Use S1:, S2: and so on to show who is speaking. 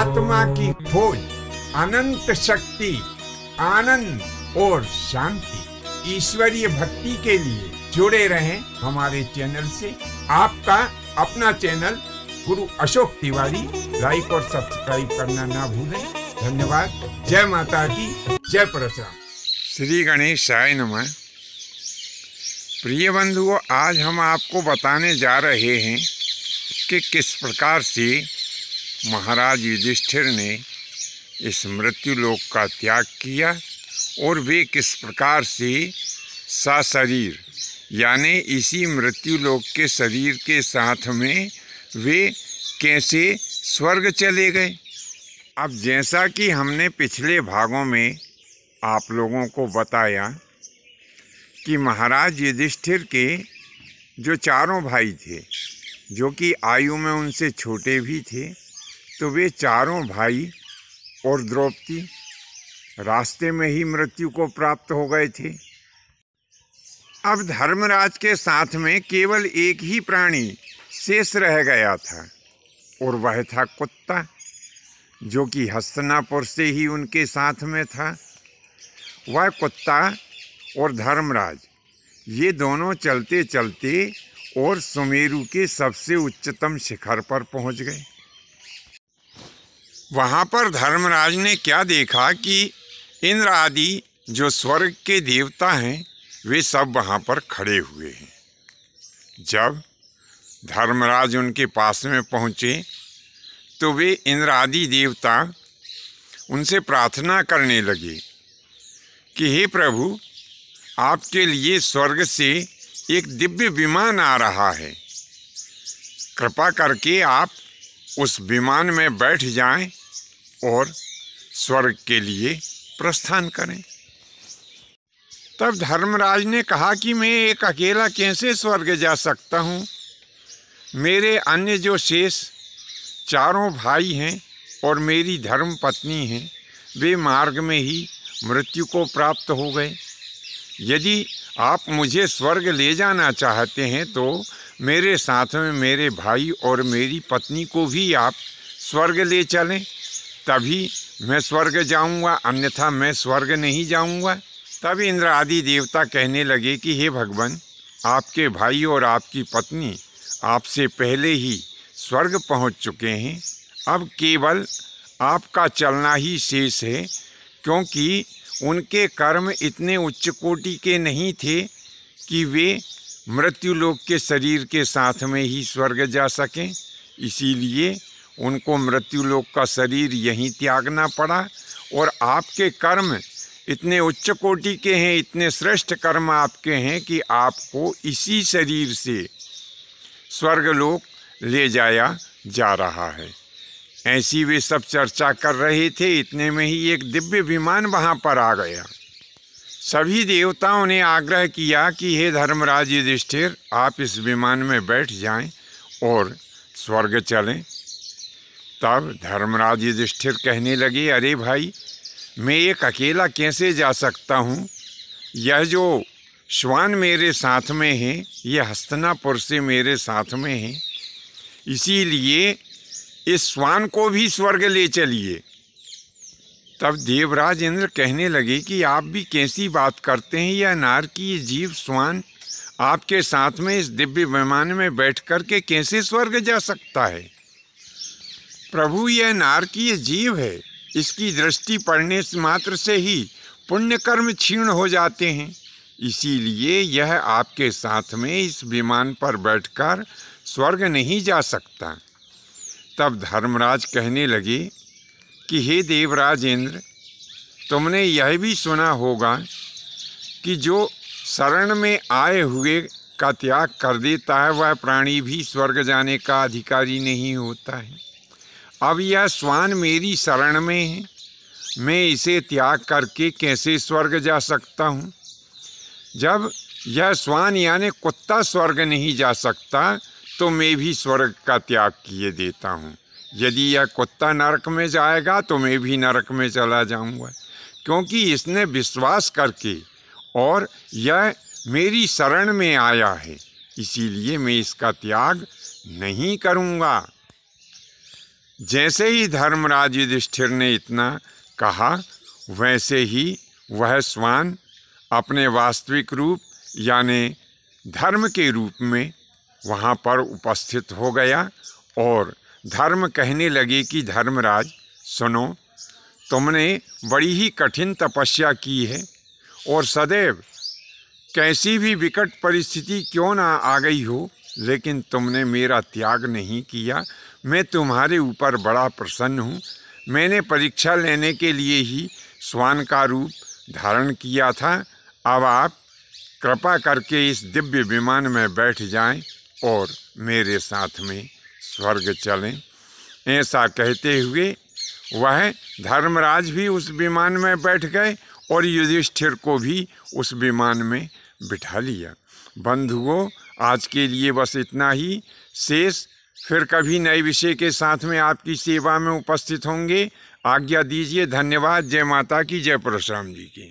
S1: आत्मा की खोज, अनंत शक्ति, आनंद और शांति, ईश्वरीय भक्ति के लिए जुड़े रहें हमारे चैनल से। आपका अपना चैनल गुरु अशोक तिवारी। लाइक और सब्सक्राइब करना ना भूलें। धन्यवाद। जय माता की, जय परशुराम। श्री गणेशाय नमः। प्रिय बंधुओं, आज हम आपको बताने जा रहे हैं कि किस प्रकार से महाराज युधिष्ठिर ने इस मृत्यु लोक का त्याग किया और वे किस प्रकार से सशरीर यानी इसी मृत्यु लोक के शरीर के साथ में वे कैसे स्वर्ग चले गए। अब जैसा कि हमने पिछले भागों में आप लोगों को बताया कि महाराज युधिष्ठिर के जो चारों भाई थे, जो कि आयु में उनसे छोटे भी थे, तो वे चारों भाई और द्रौपदी रास्ते में ही मृत्यु को प्राप्त हो गए थे। अब धर्मराज के साथ में केवल एक ही प्राणी शेष रह गया था और वह था कुत्ता, जो कि हस्तिनापुर से ही उनके साथ में था। वह कुत्ता और धर्मराज ये दोनों चलते चलते और सुमेरु के सबसे उच्चतम शिखर पर पहुंच गए। वहां पर धर्मराज ने क्या देखा कि इंद्र आदि जो स्वर्ग के देवता हैं वे सब वहां पर खड़े हुए हैं। जब धर्मराज उनके पास में पहुंचे तो वे इंद्र आदि देवता उनसे प्रार्थना करने लगे कि हे प्रभु, आपके लिए स्वर्ग से एक दिव्य विमान आ रहा है, कृपा करके आप उस विमान में बैठ जाएं और स्वर्ग के लिए प्रस्थान करें। तब धर्मराज ने कहा कि मैं एक अकेला कैसे स्वर्ग जा सकता हूँ। मेरे अन्य जो शेष चारों भाई हैं और मेरी धर्म पत्नी हैं, वे मार्ग में ही मृत्यु को प्राप्त हो गए। यदि आप मुझे स्वर्ग ले जाना चाहते हैं तो मेरे साथ में मेरे भाई और मेरी पत्नी को भी आप स्वर्ग ले चलें, तभी मैं स्वर्ग जाऊंगा, अन्यथा मैं स्वर्ग नहीं जाऊंगा। तब इंद्र आदि देवता कहने लगे कि हे भगवान, आपके भाई और आपकी पत्नी आपसे पहले ही स्वर्ग पहुंच चुके हैं। अब केवल आपका चलना ही शेष है, क्योंकि उनके कर्म इतने उच्च कोटि के नहीं थे कि वे मृत्यु लोक के शरीर के साथ में ही स्वर्ग जा सकें। इसीलिए उनको मृत्यु लोक का शरीर यहीं त्यागना पड़ा। और आपके कर्म इतने उच्च कोटि के हैं, इतने श्रेष्ठ कर्म आपके हैं कि आपको इसी शरीर से स्वर्गलोक ले जाया जा रहा है। ऐसी वे सब चर्चा कर रहे थे, इतने में ही एक दिव्य विमान वहाँ पर आ गया। सभी देवताओं ने आग्रह किया कि हे धर्मराज युधिष्ठिर, आप इस विमान में बैठ जाएं और स्वर्ग चलें। तब धर्मराज युधिष्ठिर कहने लगे, अरे भाई, मैं एक अकेला कैसे जा सकता हूँ। यह जो श्वान मेरे साथ में है, यह हस्तिनापुर से मेरे साथ में है, इसीलिए इस श्वान को भी स्वर्ग ले चलिए। तब देवराज इंद्र कहने लगे कि आप भी कैसी बात करते हैं। यह नारकीय जीव श्वान आपके साथ में इस दिव्य विमान में बैठ कर के कैसे स्वर्ग जा सकता है। प्रभु, यह नारकीय जीव है, इसकी दृष्टि पड़ने मात्र से ही पुण्य कर्म क्षीण हो जाते हैं, इसीलिए यह आपके साथ में इस विमान पर बैठकर स्वर्ग नहीं जा सकता। तब धर्मराज कहने लगे कि हे देवराज इंद्र, तुमने यह भी सुना होगा कि जो शरण में आए हुए का त्याग कर देता है, वह प्राणी भी स्वर्ग जाने का अधिकारी नहीं होता है। अब यह श्वान मेरी शरण में है, मैं इसे त्याग करके कैसे स्वर्ग जा सकता हूँ। जब यह श्वान यानी कुत्ता स्वर्ग नहीं जा सकता, तो मैं भी स्वर्ग का त्याग किए देता हूँ। यदि यह कुत्ता नरक में जाएगा तो मैं भी नरक में चला जाऊँगा, क्योंकि इसने विश्वास करके और यह मेरी शरण में आया है, इसीलिए मैं इसका त्याग नहीं करूँगा। जैसे ही धर्मराज युधिष्ठिर ने इतना कहा, वैसे ही वह श्वान अपने वास्तविक रूप यानी धर्म के रूप में वहाँ पर उपस्थित हो गया और धर्म कहने लगे कि धर्मराज सुनो, तुमने बड़ी ही कठिन तपस्या की है और सदैव कैसी भी विकट परिस्थिति क्यों ना आ गई हो, लेकिन तुमने मेरा त्याग नहीं किया। मैं तुम्हारे ऊपर बड़ा प्रसन्न हूँ। मैंने परीक्षा लेने के लिए ही श्वान का रूप धारण किया था। अब आप कृपा करके इस दिव्य विमान में बैठ जाएं और मेरे साथ में स्वर्ग चलें। ऐसा कहते हुए वह धर्मराज भी उस विमान में बैठ गए और युधिष्ठिर को भी उस विमान में बिठा लिया। बंधुओं, आज के लिए बस इतना ही। शेष फिर कभी नए विषय के साथ में आपकी सेवा में उपस्थित होंगे। आज्ञा दीजिए। धन्यवाद। जय माता की, जय परशुराम जी की।